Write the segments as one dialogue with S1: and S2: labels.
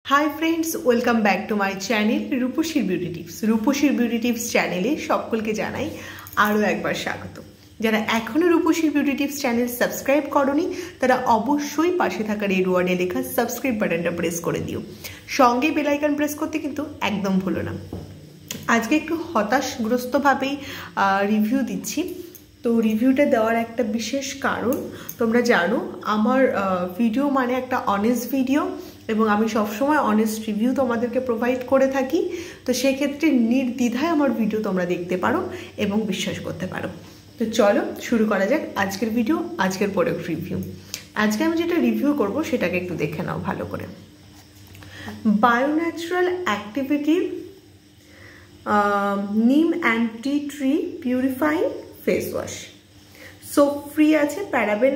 S1: High friends welcome back to my channel रूपसीर beauty tips. रूपसीर beauty tips चैनेले सकलके जानाई आरो एकबार स्वागत। যারা এখনো রূপসীর বিউটি টিপস চ্যানেল সাবস্ক্রাইব করোনি তারা অবশ্যই পাশে থাকা রেড ওয়ার্ডে লেখা সাবস্ক্রাইব বাটনটা প্রেস করে দিও, সঙ্গে বেল আইকন প্রেস করতে কিন্তু একদম ভুলো না। আজকে একটু হতাশগ্রস্তভাবেই রিভিউ দিচ্ছি। তো রিভিউটা দেওয়ার একটা বিশেষ কারণ, তোমরা জানো আমার ভিডিও মানে একটা অনেস্ট ভিডিও এবং আমি সবসময় অনেস্ট রিভিউ তোমাদেরকে প্রোভাইড করে থাকি। তো সেক্ষেত্রে নির্দ্বিধায় আমার ভিডিও তোমরা দেখতে পারো এবং বিশ্বাস করতে পারো। তো চলো শুরু করা যাক আজকের ভিডিও, আজকের প্রোডাক্ট রিভিউ। আজকে আমি যেটা রিভিউ করব সেটাকে একটু দেখে নাও ভালো করে। বায়ো ন্যাচারাল অ্যাক্টিভিটিভ নিম and tea tree purifying face wash. Soap free আছে, প্যারাবেন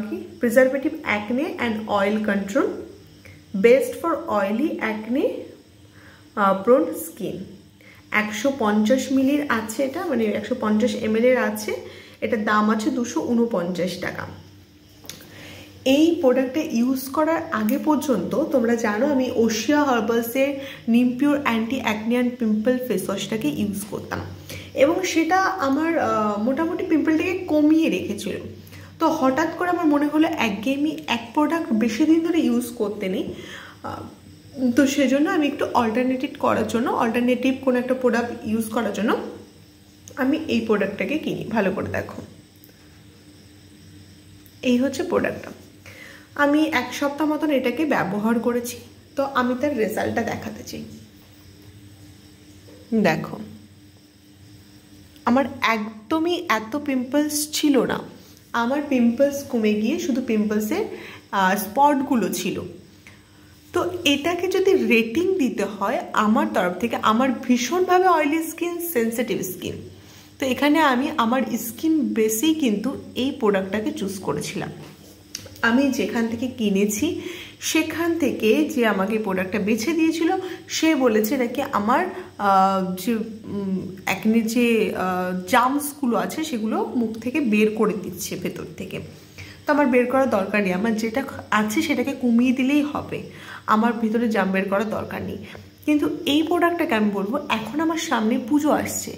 S1: কি preservative acne and oil control, best for oily acne prone skin. 150 মিলির আছে, এটা মানে 150 ml এর আছে। এটার দাম আছে 249 টাকা। এই প্রোডাক্টটা ইউজ করার আগে পর্যন্ত তোমরা জানো আমি ওশিয়া হার্বালসের neem pure anti acne and pimple face ওয়াশটাকে ইউজ করতাম এবং সেটা আমার মোটামুটি পিম্পলটাকে কমিয়ে রেখেছিল। তো হঠাৎ করে আমার মনে হলো একঘেয়েমি এক প্রোডাক্ট বেশি দিন ধরে ইউজ করতে নেই, তো সেজন্য আমি একটু অল্টারনেটিভ কোনো একটা প্রোডাক্ট ইউজ করার জন্য আমি এই প্রোডাক্টটাকে কিনি। ভালো করে দেখো, এই হচ্ছে প্রোডাক্টটা। আমি এক সপ্তাহ মতন এটাকে ব্যবহার করেছি, তো আমি তার রেজাল্টটা দেখাতে চাই। দেখো, আমার একদমই এত পিম্পলস ছিল না, আমার পিম্পলস কমে গিয়ে শুধু পিম্পলসের স্পটগুলো ছিল। তো এটাকে যদি রেটিং দিতে হয় আমার তরফ থেকে, আমার ভীষণভাবে অয়েলি স্কিন, সেন্সিটিভ স্কিন, তো এখানে আমি আমার স্কিন বেসেই কিন্তু এই প্রোডাক্টটাকে চুজ করেছিলাম। আমি যেখান থেকে কিনেছি সেখান থেকে যে আমাকে প্রোডাক্টটা বেছে দিয়েছিল সে বলেছে নাকি আমার যে একনে যে জামসগুলো আছে সেগুলো মুখ থেকে বের করে দিচ্ছে ভেতর থেকে। তো আমার বের করার দরকার নেই, আমার যেটা আছে সেটাকে কমিয়ে দিলেই হবে, আমার ভিতরে জাম বের করার দরকার নেই। কিন্তু এই প্রোডাক্টটাকে আমি বলবো, এখন আমার সামনে পুজো আসছে,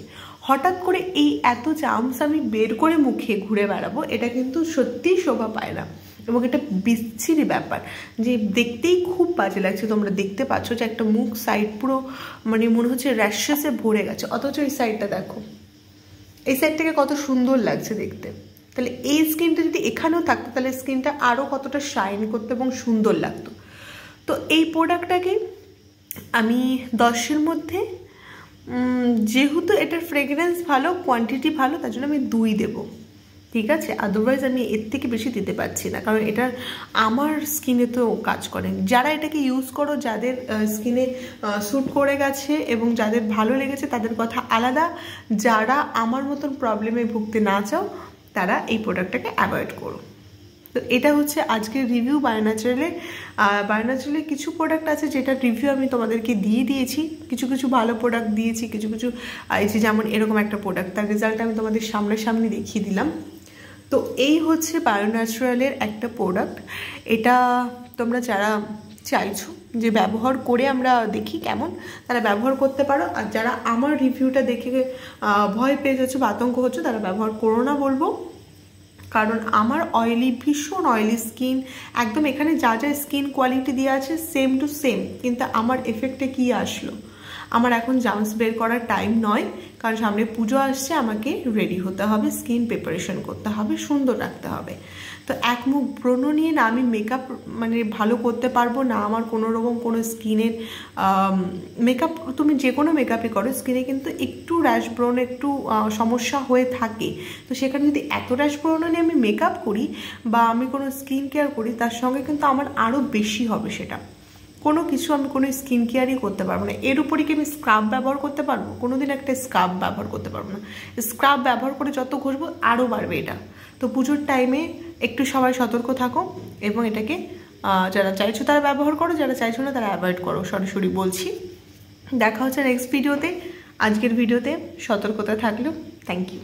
S1: হঠাৎ করে এই এত জামস আমি বের করে মুখে ঘুরে বেড়াবো, এটা কিন্তু সত্যিই শোভা পায় না এবং এটা বিচ্ছিরি ব্যাপার, যে দেখতেই খুব বাজে লাগছে। তোমরা দেখতে পাচ্ছ যে একটা মুখ সাইড পুরো মানে মনে হচ্ছে র্যাশেসে ভরে গেছে, অথচ এই সাইডটা দেখো, এই সাইডটাকে কত সুন্দর লাগছে দেখতে। তাহলে এই স্কিনটা যদি এখানেও থাকতো তাহলে স্কিনটা আরও কতটা শাইন করতো এবং সুন্দর লাগতো। তো এই প্রোডাক্টটাকে আমি 10-এর মধ্যে, যেহেতু এটার ফ্রেগরেন্স ভালো, কোয়ান্টিটি ভালো, তার জন্য আমি 2 দেবো, ঠিক আছে? আদারওয়াইজ আমি এর থেকে বেশি দিতে পারছি না, কারণ এটার আমার স্কিনে তো কাজ করে। যারা এটাকে ইউজ করো, যাদের স্কিনে স্যুট করে গেছে এবং যাদের ভালো লেগেছে তাদের কথা আলাদা, যারা আমার মতন প্রবলেমে ভুগতে না চাও তারা এই প্রোডাক্টটাকে অ্যাভয়েড করো। তো এটা হচ্ছে আজকের রিভিউ বায়ো ন্যাচারালে কিছু প্রোডাক্ট আছে যেটা রিভিউ আমি তোমাদেরকে দিয়ে দিয়েছি, কিছু কিছু ভালো প্রোডাক্ট দিয়েছি, কিছু কিছু এই যে যেমন এরকম একটা প্রোডাক্ট, তার রেজাল্ট আমি তোমাদের সামনাসামনি দেখিয়ে দিলাম। তো এই হচ্ছে বায়ো ন্যাচারালের একটা প্রোডাক্ট। এটা তোমরা যারা চাইছো যে ব্যবহার করে আমরা দেখি কেমন, তারা ব্যবহার করতে পারো। আর যারা আমার রিভিউটা দেখে ভয় পেয়ে যাচ্ছ বা আতঙ্ক হচ্ছে, তারা ব্যবহার করো না বলবো, কারণ আমার ভীষণ অয়েলি স্কিন একদম। এখানে যা যা স্কিন কোয়ালিটি দেওয়া আছে সেম টু সেম, কিন্তু আমার এফেক্টে কি আসলো, আমার এখন জামস বের করার টাইম নয়, কারণ সামনে পুজো আসছে, আমাকে রেডি হতে হবে, স্কিন প্রিপারেশন করতে হবে, সুন্দর রাখতে হবে। তো এক মুখ ব্রণ নিয়ে না আমি মেকআপ মানে ভালো করতে পারবো না, আমার কোনো রকম কোনো স্কিনের মেকআপ, তুমি যে কোনো মেকআপই করো স্কিনে কিন্তু একটু র্যাশ ব্রণ একটু সমস্যা হয়ে থাকে। তো সেখানে যদি এত র্যাশ ব্রণ নিয়ে আমি মেকআপ করি বা আমি কোনো স্কিন কেয়ার করি, তার সঙ্গে কিন্তু আমার আরও বেশি হবে সেটা। কোনো কিছু আমি কোনো স্কিন কেয়ারই করতে পারবো না। এর উপরে কি আমি স্ক্রাব ব্যবহার করতে পারবো? কোনোদিন একটা স্ক্রাব ব্যবহার করতে পারবো না। স্ক্রাব ব্যবহার করে যত ঘষবো আরও বাড়বে এটা। তো পুজোর টাইমে একটু সবাই সতর্ক থাকো এবং এটাকে যারা চাইছো তারা ব্যবহার করো, যারা চাইছো না তারা অ্যাভয়েড করো, সরাসরি বলছি। দেখা হচ্ছে নেক্সট ভিডিওতে। আজকের ভিডিওতে সতর্কতা থাকলো। Thank you.